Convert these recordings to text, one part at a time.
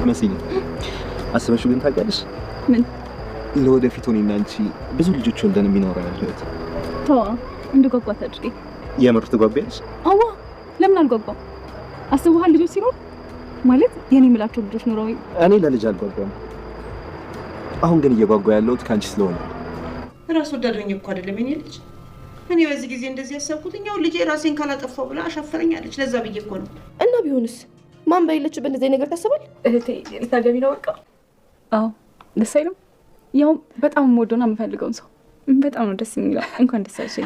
መስዬ አስበሽው ግን ታውቂያለሽ? ምን ለወደፊት እኔና አንቺ ብዙ ልጆች ወልደን የሚኖረው ህይወት ተዋ እንድጓጓት አድርጌ። የምር ትጓጓለሽ? አዋ ለምን አልጓጓም? አስበሃል ልጆች ሲኖር ማለት የኔ የምላቸው ልጆች ኖረው። እኔ ለልጅ አልጓጓም። አሁን ግን እየጓጓ ያለሁት ካንቺ ስለሆነ። ራስ ወዳድ ሆኜ እኮ አይደለም የኔ ልጅ። እኔ በዚህ ጊዜ እንደዚህ ያሰብኩትኛው ልጄ ራሴን ካላጠፋው ብላ አሻፈረኛለች። ለዛ ብዬ እኮ ነው። እና ቢሆንስ ማን በሌለችበት እንደዚህ ነገር ታስባል? እህቴ ልታገቢ ነው በቃ? አዎ ደስ አይልም? ያው በጣም የምወደውና የምፈልገውን ሰው በጣም ነው ደስ የሚለው። እንኳን ደስ አለሽ።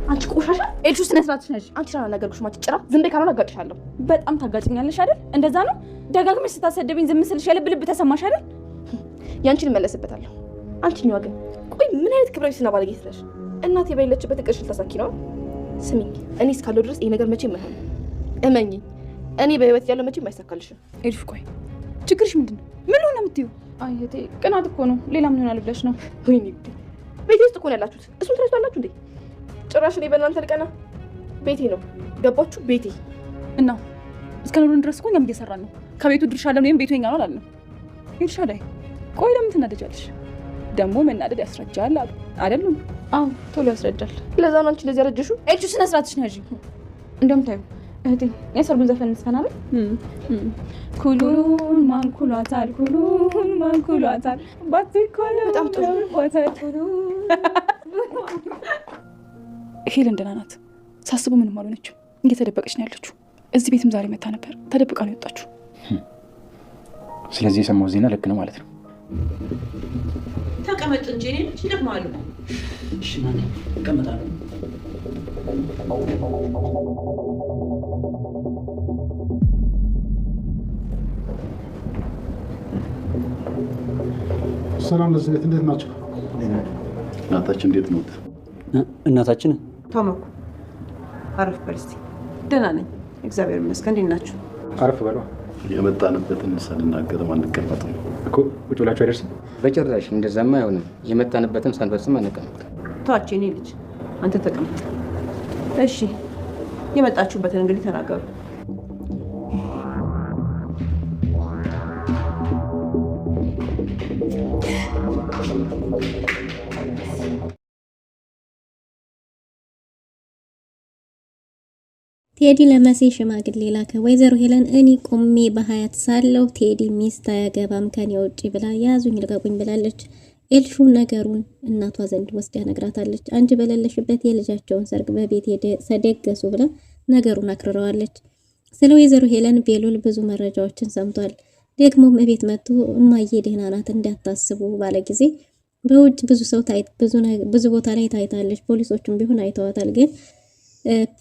አንቺ ቆሻሻ ኤልሹ ስነ ስርዓትሽ ነሽ። አንቺ ራና ነገርኩሽ ማጭ ጭራ ዝም በይ ካልሆነ አጋጭሻለሁ። በጣም ታጋጭኛለሽ አይደል? እንደዛ ነው ደጋግመሽ ስታሰደብኝ ዝም ስልሽ የልብ ልብ ተሰማሽ አይደል? ያንቺን እመለስበታለሁ። አንቺኛዋ ግን ቆይ ምን አይነት ክብራዊ ስና ባለጌ ስለሽ እናቴ በሌለችበት እቅድሽ ልታሳኪ ነው? ስሚ እኔ እስካለሁ ድረስ ይሄ ነገር መቼም አይሆንም። እመኚኝ እኔ በህይወት ያለው መቼም አይሳካልሽም። ኤልሹ ቆይ ችግርሽ ምንድነው? ምን ሆነ የምትይው? አየቴ ቅናት እኮ ነው። ሌላ ምን ይሆናል ብለሽ ነው? ወይኔ ቤቴ ውስጥ እኮ ነው ያላችሁት። እሱን ትረስታላችሁ እንዴ? ጭራሽ እኔ በእናንተ ልቀና? ቤቴ ነው ገባችሁ? ቤቴ እና እስከኖርን ድረስ እኮ እኛም እየሰራን ነው። ከቤቱ ድርሻ አለን ወይም ቤቱ የኛ ነው አላልንም። ኤልሻዳይ ቆይ ለምን ትናደጃለሽ? ደግሞ መናደድ ያስረጃል አሉ አይደለም? አዎ ቶሎ ያስረጃል። ለዛ ነው አንቺ ለዚህ ያረጀሽው። ኤልሹ ስነ ስርዓትሽ ነው ያጂ። እንደምታዩ እህቴ የሰርጉን ዘፈን እንስፈናል። ኩሉን ማንኩሏታል ኩሉን ማንኩሏታል ባትኮለ በጣም ጥሩ ወተት ሄለን ደህና ናት። ሳስበው ምንም አልሆነችም። እየተደበቀች ነው ያለችው። እዚህ ቤትም ዛሬ መታ ነበር። ተደብቃ ነው የወጣችው። ስለዚህ የሰማው ዜና ልክ ነው ማለት ነው። ተቀመጥ እንጂ እኔ ልጅ ይደክማሉ። እሺ ማን ይቀመጣል? ሰላም ለዚህ ቤት እንዴት ናቸው? እናታችን እንዴት ነው? እናታችን ተመኩ አረፍ በል እስኪ። ደህና ነኝ እግዚአብሔር ይመስገን። እንዴት ናችሁ? አረፍ በሏ። የመጣንበትን ሳንናገርም አንቀመጥም እኮ ቁጭ ብላችሁ አይደርስም? በጭራሽ እንደዛማ አይሆንም። የመጣንበትን ሳንፈጽም አንቀመጥ። ተዋቸው የኔ ልጅ አንተ ተቀመጥ። እሺ የመጣችሁበትን እንግዲህ ተናገሩ። ቴዲ ለመሲ ሽማግሌ ላከ። ወይዘሮ ሄለን እኔ ቆሜ በሀያት ሳለሁ ቴዲ ሚስት አያገባም ከኔ ውጪ ብላ ያዙኝ ልቀቁኝ ብላለች። ኤልሹ ነገሩን እናቷ ዘንድ ወስዳ ነግራታለች። አንቺ በሌለሽበት የልጃቸውን ሰርግ በቤት ሰደገሱ ብላ ነገሩን አክርረዋለች። ስለ ወይዘሮ ሄለን ቤሉል ብዙ መረጃዎችን ሰምቷል። ደግሞም እቤት መጥቶ እማዬ ደህና ናት እንዳታስቡ ባለ ጊዜ በውጭ ብዙ ቦታ ላይ ታይታለች። ፖሊሶቹም ቢሆን አይተዋታል። ግን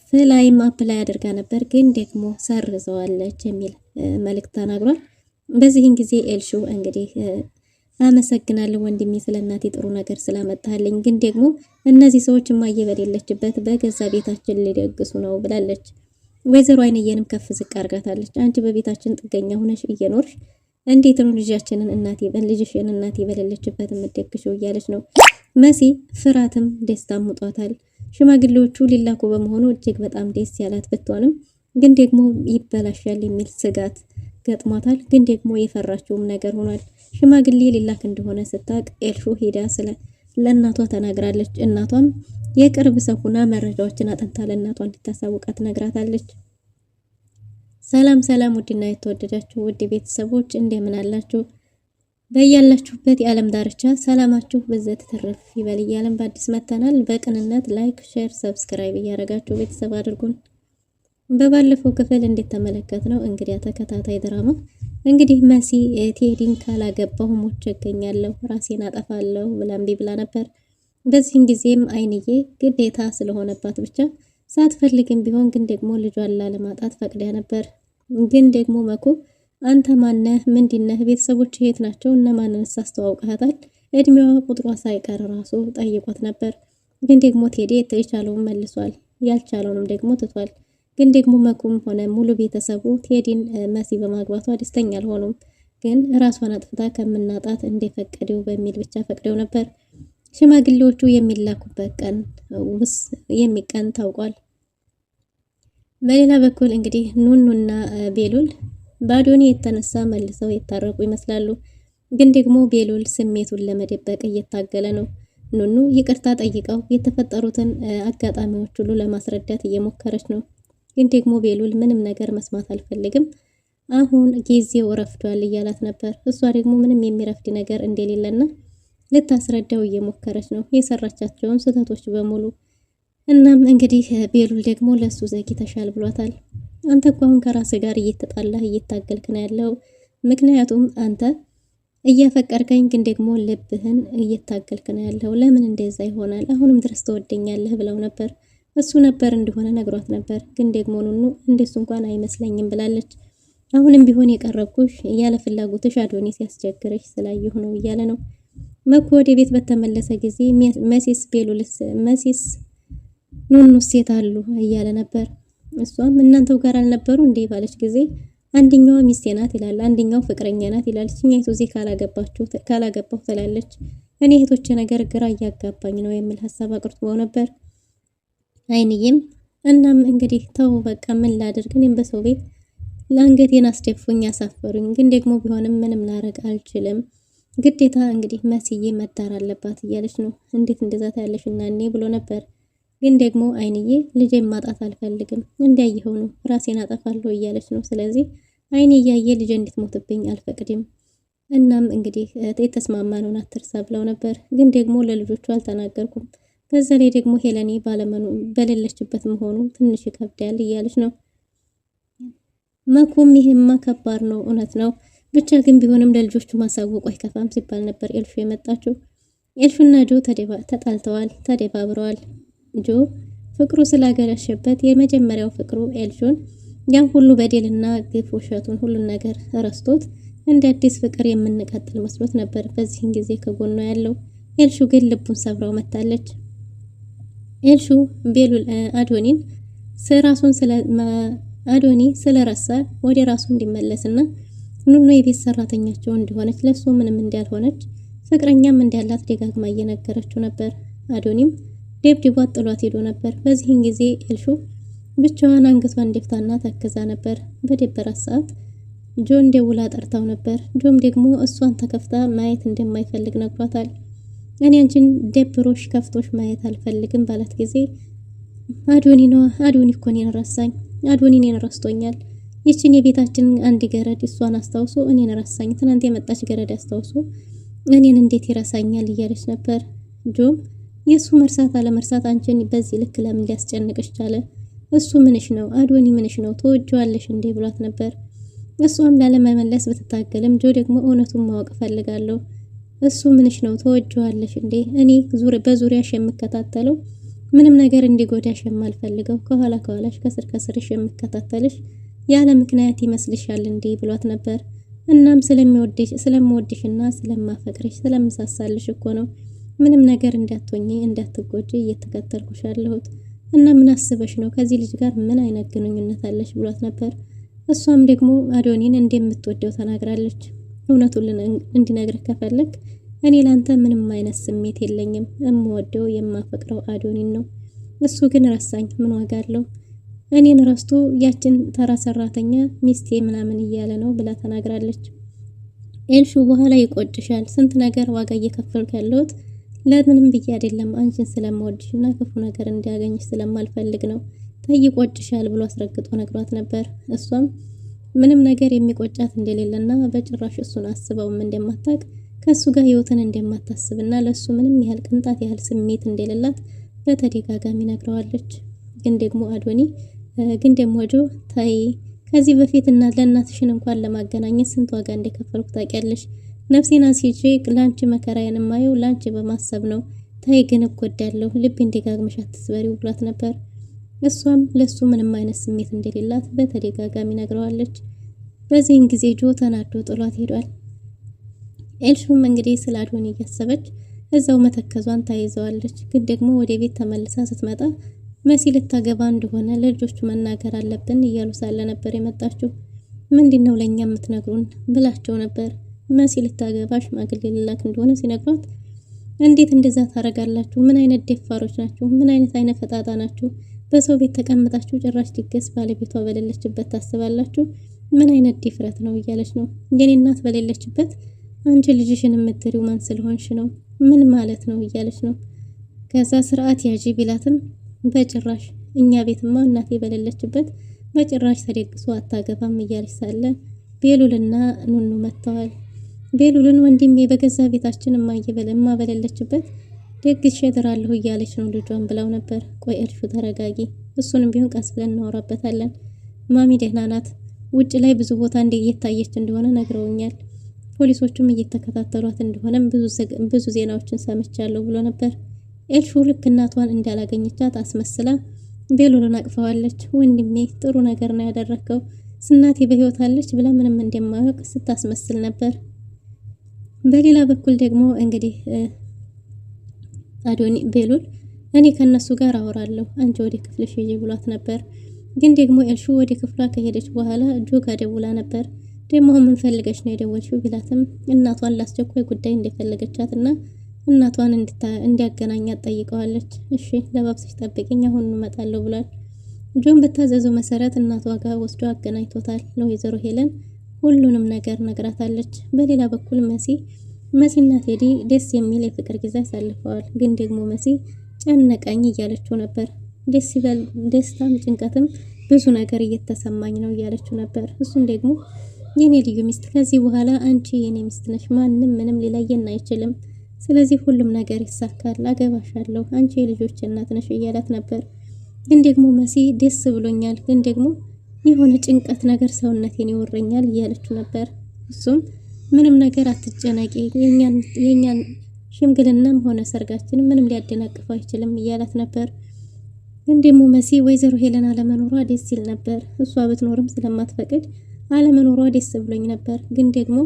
ፍላይም አፕላይ አድርጋ ነበር ግን ደግሞ ሰርዘዋለች የሚል መልእክት ተናግሯል። በዚህን ጊዜ ኤልሹ እንግዲህ አመሰግናለሁ ወንድሜ ስለ እናቴ ጥሩ ነገር ስላመጣልኝ፣ ግን ደግሞ እነዚህ ሰዎች እማዬ በሌለችበት በገዛ ቤታችን ሊደግሱ ነው ብላለች። ወይዘሮ አይንየንም ከፍ ዝቅ አርጋታለች። አንቺ በቤታችን ጥገኛ ሆነሽ እየኖርሽ እንዴት ነው ልጅሽን እናቴ በሌለችበት የምትደግሽው እያለች ነው። መሲ ፍራትም ደስታም ሙጧታል። ሽማግሌዎቹ ሊላኩ በመሆኑ እጅግ በጣም ደስ ያላት ብትሆንም ግን ደግሞ ይበላሻል የሚል ስጋት ገጥሟታል። ግን ደግሞ የፈራችውም ነገር ሆኗል። ሽማግሌ ሊላክ እንደሆነ ስታቅ ኤልሹ ሄዳ ለእናቷ ተናግራለች። እናቷም የቅርብ ሰው ሆና መረጃዎችን አጥንታ ለእናቷ እንድታሳውቃት ነግራታለች። ሰላም ውድና የተወደዳችሁ ውድ ቤተሰቦች እንደምን አላችሁ? በያላችሁበት የዓለም ዳርቻ ሰላማችሁ በዘት ተረፍ ይበል እያለን በአዲስ መተናል። በቅንነት ላይክ፣ ሼር፣ ሰብስክራይብ እያደረጋችሁ ቤተሰብ አድርጉን። በባለፈው ክፍል እንደተመለከትነው እንግዲህ ተከታታይ ድራማ እንግዲህ መሲ ቴዲን ካላገባሁ ሞቼ እገኛለሁ ራሴን አጠፋለሁ ብላ ነበር። በዚህን ጊዜም አይንዬ ግዴታ ስለሆነባት ብቻ ሳትፈልግም ቢሆን ግን ደግሞ ልጇን ላለማጣት ፈቅዳ ነበር። ግን ደግሞ መኩ አንተ ማነህ? ምንድነህ? ቤተሰቦች የት ናቸው? እነማንንስ አስተዋውቀሃታል? እድሜዋ ቁጥሯ ሳይቀር ራሱ ጠይቆት ነበር። ግን ደግሞ ቴዲ የቻለውን መልሷል፣ ያልቻለውንም ደግሞ ትቷል። ግን ደግሞ መኩም ሆነ ሙሉ ቤተሰቡ ቴዲን መሲ በማግባቷ ደስተኛ አልሆኑም። ግን ራሷን አጥፍታ ከምናጣት እንደፈቀደው በሚል ብቻ ፈቅደው ነበር። ሽማግሌዎቹ የሚላኩበት ቀን የሚቀን ታውቋል። በሌላ በኩል እንግዲህ ኑኑና ቤሉል በአዶኒ የተነሳ መልሰው የታረቁ ይመስላሉ። ግን ደግሞ ቤሉል ስሜቱን ለመደበቅ እየታገለ ነው። ኑኑ ይቅርታ ጠይቀው የተፈጠሩትን አጋጣሚዎች ሁሉ ለማስረዳት እየሞከረች ነው። ግን ደግሞ ቤሉል ምንም ነገር መስማት አልፈልግም፣ አሁን ጊዜው ረፍዷል እያላት ነበር። እሷ ደግሞ ምንም የሚረፍድ ነገር እንደሌለና ልታስረዳው እየሞከረች ነው የሰራቻቸውን ስህተቶች በሙሉ። እናም እንግዲህ ቤሉል ደግሞ ለሱ ዘግይተሻል ብሏታል። አንተ እኮ አሁን ከራስህ ጋር እየተጣላህ እየታገልክ ነው ያለው። ምክንያቱም አንተ እያፈቀርከኝ ግን ደግሞ ልብህን እየታገልክ ነው ያለው። ለምን እንደዛ ይሆናል? አሁንም ድረስ ትወደኛለህ ብለው ነበር። እሱ ነበር እንደሆነ ነግሯት ነበር። ግን ደግሞ ኑኑ እንደሱ እንኳን አይመስለኝም ብላለች። አሁንም ቢሆን የቀረብኩሽ ያለ ፍላጎትሽ አዶኒ ሲያስቸግረሽ ስላየሁ ነው እያለ ነው። መኩ ወደ ቤት በተመለሰ ጊዜ መሲስ ኑኑ ሴት አሉ እያለ ነበር። እሷም እናንተው ጋር አልነበሩ እንዴ ባለች ጊዜ አንደኛዋ ሚስቴ ናት ይላል፣ አንደኛው ፍቅረኛ ናት ይላል። እኛይቱ እዚህ ካላገባሁ ትላለች። እኔ እህቶቼ ነገር ግራ እያጋባኝ ነው የሚል ሀሳብ አቅርቦ ነበር አይንዬም። እናም እንግዲህ ተው በቃ ምን ላድርግ፣ እኔም በሰው ቤት ለአንገቴን አስደፉኝ ያሳፈሩኝ፣ ግን ደግሞ ቢሆንም ምንም ላረግ አልችልም፣ ግዴታ እንግዲህ መስዬ መዳር አለባት እያለች ነው። እንዴት እንደዛ ታያለሽ እና እኔ ብሎ ነበር። ግን ደግሞ አይንዬ ልጄን ማጣት አልፈልግም፣ እንዲያየው ነው ራሴን አጠፋለሁ እያለች ነው። ስለዚህ አይኔ እያየ ልጄ እንድትሞትብኝ አልፈቅድም። እናም እንግዲህ የተስማማነውን አትርሳ ብለው ነበር። ግን ደግሞ ለልጆቹ አልተናገርኩም፣ በዛ ላይ ደግሞ ሄለኔ በሌለችበት መሆኑ ትንሽ ይከብዳል እያለች ነው። መኩም ይሄማ ከባድ ነው እውነት ነው፣ ብቻ ግን ቢሆንም ለልጆቹ ማሳወቁ አይከፋም ሲባል ነበር ኤልሹ የመጣችው። ኤልሹና ጆ ተጣልተዋል፣ ተደባብረዋል። ጆ ፍቅሩ ስላገረሸበት የመጀመሪያው ፍቅሩ ኤልሹን ያን ሁሉ በደልና ግፍ ውሸቱን ሁሉን ነገር ረስቶት እንደ አዲስ ፍቅር የምንቀጥል መስሎት ነበር በዚህን ጊዜ ከጎኗ ያለው። ኤልሹ ግን ልቡን ሰብራው መታለች። ኤልሹ ቤሉል አዶኒ ስለረሳ ወደ ራሱ እንዲመለስና ኑኑ የቤት ሰራተኛቸው እንደሆነች ለሱ ምንም እንዳልሆነች ፍቅረኛም እንዳላት ደጋግማ እየነገረችው ነበር። አዶኒም ደብድቧት ጥሏት ሄዶ ነበር። በዚህን ጊዜ ኤልሹ ብቻዋን አንገቷን ደፍታና ተክዛ ነበር። በደበራት ሰዓት ጆን ደውላ ጠርታው ነበር። ጆም ደግሞ እሷን ተከፍታ ማየት እንደማይፈልግ ነግሯታል። እኔ አንቺን ደብሮሽ ከፍቶሽ ማየት አልፈልግም ባላት ጊዜ አዶኒ እኮ እኔን ረሳኝ፣ አዶኒ እኔን ረስቶኛል። ይችን የቤታችን አንድ ገረድ እሷን አስታውሶ እኔን ረሳኝ፣ ትናንት የመጣች ገረድ አስታውሶ እኔን እንዴት ይረሳኛል እያለች ነበር። ጆም የሱ መርሳት አለመርሳት አንቺን በዚህ ልክ ለምን ሊያስጨንቅሽ ቻለ? እሱ ምንሽ ነው? አዶኒ ምንሽ ነው? ተወጇለሽ እንዴ ብሏት ነበር። እሷም ላለመመለስ ብትታገልም ጆ ደግሞ እውነቱን ማወቅ ፈልጋለሁ፣ እሱ ምንሽ ነው? ተወጇለሽ እንዴ? እኔ በዙሪያሽ የምከታተለው ምንም ነገር እንዲጎዳሽ የማልፈልገው ከኋላሽ ከስርሽ የምከታተልሽ ያለ ምክንያት ይመስልሻል እንዴ ብሏት ነበር። እናም ስለምወድሽና ስለማፈቅርሽ ስለምሳሳልሽ እኮ ነው ምንም ነገር እንዳትሆኚ እንዳትጎጂ እየተከተልኩሽ ያለሁት። እና ምን አስበሽ ነው? ከዚህ ልጅ ጋር ምን አይነት ግንኙነት አለሽ ብሏት ነበር። እሷም ደግሞ አዶኒን እንደምትወደው ተናግራለች። እውነቱን እንዲነግርህ ከፈለክ እኔ ላንተ ምንም አይነት ስሜት የለኝም፣ የምወደው የማፈቅረው አዶኒን ነው። እሱ ግን ረሳኝ፣ ምን ዋጋ አለው? እኔን ረስቶ ያችን ተራ ሰራተኛ ሚስቴ ምናምን እያለ ነው ብላ ተናግራለች። ኤልሹ በኋላ ይቆጭሻል፣ ስንት ነገር ዋጋ እየከፈልኩ ያለሁት ለምንም ብዬ አይደለም፣ አንቺን ስለምወድሽና ክፉ ነገር እንዲያገኝሽ ስለማልፈልግ ነው፣ ይቆጭሻል ብሎ አስረግጦ ነግሯት ነበር። እሷም ምንም ነገር የሚቆጫት እንደሌለና በጭራሽ እሱን አስበውም እንደማታውቅ ከሱ ጋር ህይወትን እንደማታስብና ለሱ ምንም ያህል ቅንጣት ያህል ስሜት እንደሌላት በተደጋጋሚ ነግረዋለች። ግን ደግሞ ጆ ታይ ከዚህ በፊት ለእናትሽን እንኳን ለማገናኘት ስንት ዋጋ እንደከፈልኩ ታውቂያለሽ። ነፍሴን አስይዤ ላንቺ መከራዬን ማየው ላንቺ በማሰብ ነው። ታይ ግን እጎዳለሁ፣ ልቤን ደጋግመሽ አትስበሪው ብሏት ነበር። እሷም ለሱ ምንም አይነት ስሜት እንደሌላት በተደጋጋሚ ነግረዋለች። በዚህን ጊዜ ጆ ተናዶ ጥሏት ሄዷል። ኤልሹም እንግዲህ ስለ አዶኒ እያሰበች እዛው መተከዟን ታይዘዋለች። ግን ደግሞ ወደ ቤት ተመልሳ ስትመጣ መሲ ልታገባ እንደሆነ ለልጆቹ መናገር አለብን እያሉ ሳለ ነበር የመጣችው። ምንድነው ለኛ የምትነግሩን ብላቸው ነበር። መሲ ልታገባ ሽማግሌ ልላክ እንደሆነ ሲነግሯት እንዴት እንደዛ ታረጋላችሁ? ምን አይነት ደፋሮች ናችሁ? ምን አይነት ፈጣጣ ናችሁ? በሰው ቤት ተቀምጣችሁ ጭራሽ ድግስ ባለቤቷ በሌለችበት ታስባላችሁ? ምን አይነት ድፍረት ነው እያለች ነው። የኔ እናት በሌለችበት አንቺ ልጅሽን የምትሪው ማን ስለሆንሽ ነው? ምን ማለት ነው እያለች ነው። ከዛ ስርዓት ያዢ ቢላትም በጭራሽ እኛ ቤትማ እናቴ በሌለችበት በጭራሽ ተደግሶ አታገባም እያለች ሳለ ቤሉልና ኑኑ መጥተዋል። ቤሉልን ወንድሜ በገዛ ቤታችን እማ በሌለችበት ደግሼ እድራለሁ እያለች ነው ልጇን ብለው ነበር። ቆይ እልሹ ተረጋጊ፣ እሱንም ቢሆን ቀስ ብለን እናወራበታለን። ማሚ ደህና ናት፣ ውጭ ላይ ብዙ ቦታ እየታየች እንደሆነ ነግረውኛል። ፖሊሶቹም እየተከታተሏት እንደሆነም ብዙ ዜናዎችን ሰምቻለሁ ብሎ ነበር። ኤልሹ ልክ እናቷን እንዳላገኘቻት አስመስላ ቤሉልን አቅፈዋለች። ወንድሜ ጥሩ ነገር ነው ያደረከው፣ እናቴ በህይወት አለች ብላ ምንም እንደማያውቅ ስታስመስል ነበር። በሌላ በኩል ደግሞ እንግዲህ አዶኒ ቤሉል እኔ ከነሱ ጋር አወራለሁ አንቺ ወደ ክፍልሽ ሂጂ ብሏት ነበር። ግን ደግሞ ኤልሹ ወደ ክፍሏ ከሄደች በኋላ ጆጋ ደውላ ነበር። ደግሞ ምን ፈልገሽ ነው የደወልሽው ቢላትም እናቷን ላስቸኳይ ጉዳይ እንደፈለገቻት እና እናቷን እንዲያገናኛት ጠይቀዋለች። እሺ ለባብስሽ ጠብቂኝ አሁን እመጣለሁ ብሏል። ጆን በታዘዘው መሰረት እናቷ ጋር ወስዶ አገናኝቶታል። ለወይዘሮ ሄለን ሁሉንም ነገር ነግራታለች። በሌላ በኩል መሲና ቴዲ ደስ የሚል የፍቅር ጊዜ አሳልፈዋል። ግን ደግሞ መሲ ጨነቀኝ እያለችው ነበር። ደስ ይበል ደስታም ጭንቀትም ብዙ ነገር እየተሰማኝ ነው እያለችው ነበር። እሱም ደግሞ የኔ ልዩ ሚስት ከዚህ በኋላ አንቺ የኔ ሚስት ነሽ፣ ማንም ምንም ሊለየን አይችልም። ስለዚህ ሁሉም ነገር ይሳካል፣ አገባሻለሁ፣ አንቺ የልጆች እናት ነሽ እያላት ነበር። ግን ደግሞ መሲ ደስ ብሎኛል፣ ግን ደግሞ የሆነ ጭንቀት ነገር ሰውነቴን ይወረኛል እያለችው ነበር። እሱም ምንም ነገር አትጨነቂ፣ የኛን ሽምግልናም ሆነ ሰርጋችን ምንም ሊያደናቅፍ አይችልም እያላት ነበር። ግን ደግሞ መሲ ወይዘሮ ሄለን አለመኖሯ ደስ ይል ነበር። እሷ ብትኖርም ስለማትፈቅድ አለመኖሯ ደስ ብሎኝ ነበር። ግን ደግሞ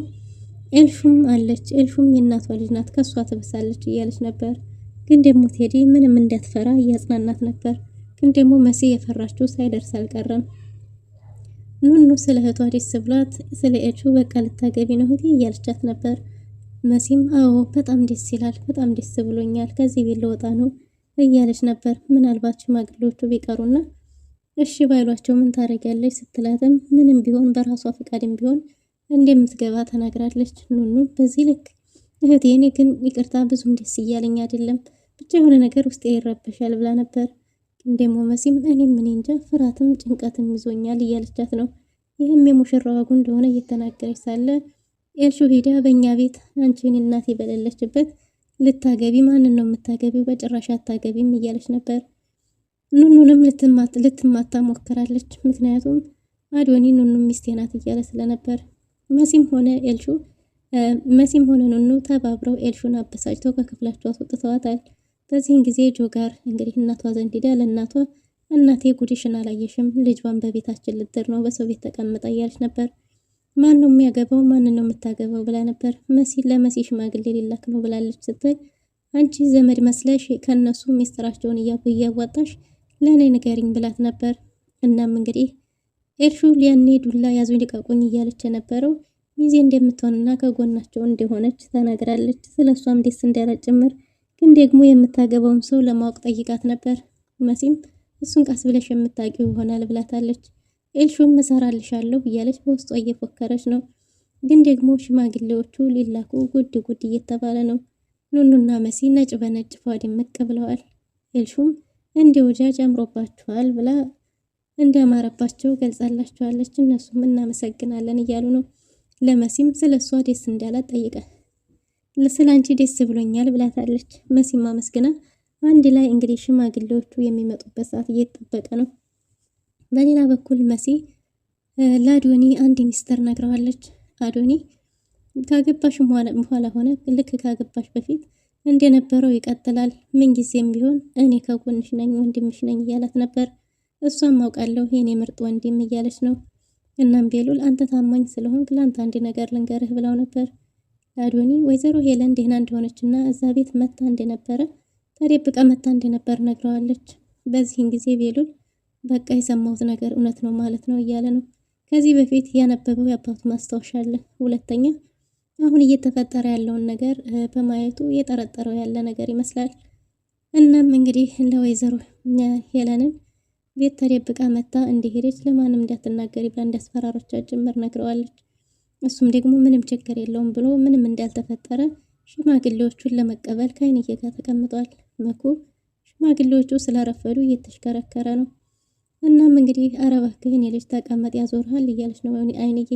ኤልሹም አለች፣ ኤልሹም የእናቷ ልጅ ናት፣ ከሷ ትብሳለች እያለች ነበር። ግን ደግሞ ቴዲ ምንም እንዳትፈራ እያጽናናት ነበር። ግን ደግሞ መሲ የፈራችው ሳይደርስ አልቀረም። ኑኑ ስለ እህቷ ደስ ብሏት ስለ ኤልሹ በቃ ልታገቢ ነው እህቴ እያለቻት ነበር። መሲም አዎ በጣም ደስ ይላል፣ በጣም ደስ ብሎኛል፣ ከዚህ ቤት ልወጣ ነው እያለች ነበር። ምናልባት ሽማግሌዎቹ ቢቀሩና እሺ ባይሏቸው ምን ታደርጊያለሽ ስትላትም ምንም ቢሆን በራሷ ፈቃድም ቢሆን እንደምትገባ ተናግራለች። ኑኑ በዚህ ልክ እህቴ እኔ ግን ይቅርታ ብዙም ደስ እያለኝ አይደለም፣ ብቻ የሆነ ነገር ውስጥ ይረበሻል ብላ ነበር። ግን ደግሞ መሲም እኔም ምን እንጃ ፍርሃትም ጭንቀትም ይዞኛል እያለቻት ነው። ይህም የሙሽራዋ ጉ እንደሆነ እየተናገረች ሳለ ኤልሹ ሄዳ በእኛ ቤት አንቺን እናቴ በሌለችበት ልታገቢ ማንን ነው የምታገቢው? በጭራሽ አታገቢም እያለች ነበር። ኑኑንም ልትማታ ሞክራለች። ምክንያቱም አዶኒ ኑኑ ሚስቴ ናት እያለ ስለነበር መሲም ሆነ ኑኑ ተባብረው ኤልሹን አበሳጭተው ከክፍላቸው አስወጥተዋታል። በዚህን ጊዜ ጆ ጋር እንግዲህ እናቷ ዘንድ ሄዳ ለእናቷ እናቴ ጉዲሽን አላየሽም፣ ልጇን በቤታችን ልትድር ነው በሰው ቤት ተቀምጣ እያለች ነበር። ማን ነው የሚያገባው? ማን ነው የምታገባው ብላ ነበር። ለመሲ ሽማግሌ ሊላክ ነው ብላለች ስትል አንቺ ዘመድ መስለሽ ከነሱ ሚስጥራቸውን እያዋጣሽ ለእኔ ንገሪኝ ብላት ነበር። እናም እንግዲህ ኤልሹ ሊያኔ ዱላ ያዙኝ ልቀቁኝ እያለች የነበረው ሚዜ እንደምትሆንና ከጎናቸው እንደሆነች ተናግራለች። ስለሷም ደስ እንዳላት ጭምር ግን ደግሞ የምታገባውን ሰው ለማወቅ ጠይቃት ነበር። መሲም እሱን ቀስ ብለሽ የምታውቂው ይሆናል ብላታለች። ኤልሹም እሰራልሻለሁ እያለች በውስጧ እየፎከረች ነው። ግን ደግሞ ሽማግሌዎቹ ሊላኩ ጉድ እየተባለ ነው። ኑኑና መሲ ነጭ በነጭ ድምቅ ብለዋል። ኤልሹም እንደ ወጃጅ አምሮባችኋል ብላ እንዲያማረባቸው ገልጻላችኋለች። እነሱም እናመሰግናለን እያሉ ነው። ለመሲም ስለ እሷ ደስ እንዳላት ጠይቀ ስለ አንቺ ደስ ብሎኛል ብላታለች። መሲም አመስግና አንድ ላይ እንግዲህ ሽማግሌዎቹ የሚመጡበት ሰዓት እየተጠበቀ ነው። በሌላ በኩል መሲ ለአዶኒ አንድ ሚስጥር ነግረዋለች። አዶኒ ካገባሽ በኋላ ሆነ ልክ ካገባሽ በፊት እንደነበረው ይቀጥላል፣ ምንጊዜም ቢሆን እኔ ከጎንሽ ነኝ፣ ወንድምሽ ነኝ እያላት ነበር። እሷም አውቃለሁ የኔ ምርጥ ወንድም እያለች ነው። እናም ቤሉል አንተ ታማኝ ስለሆንክ ለአንተ አንድ ነገር ልንገርህ ብለው ነበር። አዶኒ ወይዘሮ ሄለን ደህና እንደሆነችና እዛ ቤት መታ እንደነበረ ተደብቃ መታ እንደነበር ነግረዋለች። በዚህን ጊዜ ቤሉል በቃ የሰማሁት ነገር እውነት ነው ማለት ነው እያለ ነው። ከዚህ በፊት ያነበበው የአባቱ ማስታወሻ አለ። ሁለተኛ አሁን እየተፈጠረ ያለውን ነገር በማየቱ የጠረጠረው ያለ ነገር ይመስላል። እናም እንግዲህ ለወይዘሮ ሄለንን ቤት ተደብቃ መታ እንደሄደች ለማንም እንዳትናገሪ ብላ እንዳስፈራሮቻት ጭምር ነግረዋለች። እሱም ደግሞ ምንም ችግር የለውም ብሎ ምንም እንዳልተፈጠረ ሽማግሌዎቹን ለመቀበል ከአይንዬ ጋር ተቀምጧል። መኩ ሽማግሌዎቹ ስላረፈዱ እየተሽከረከረ ነው። እናም እንግዲህ ኧረ እባክህ የኔ ልጅ ተቀመጥ ያዞርሃል እያለች ነው አይንዬ።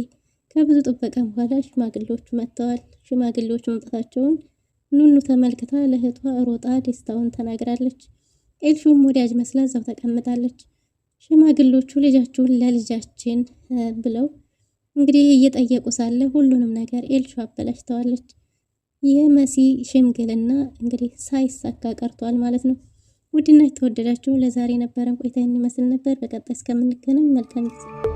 ከብዙ ጥበቃ በኋላ ሽማግሌዎቹ መጥተዋል። ሽማግሌዎቹ መምጣታቸውን ኑኑ ተመልክታ ለእህቷ ሮጣ ደስታውን ተናግራለች። ኤልሹም ወዳጅ መስላ እዛው ተቀምጣለች። ሽማግሌዎቹ ልጃችሁን ለልጃችን ብለው እንግዲህ እየጠየቁ ሳለ ሁሉንም ነገር ኤልሹ አበላሽተዋለች። የመሲ ሽምግልና እንግዲህ ሳይሳካ ቀርቷል ማለት ነው። ውድና የተወደዳችሁ ለዛሬ ነበረን ቆይታ የሚመስል ነበር። በቀጣይ እስከምንገናኝ መልካም ጊዜ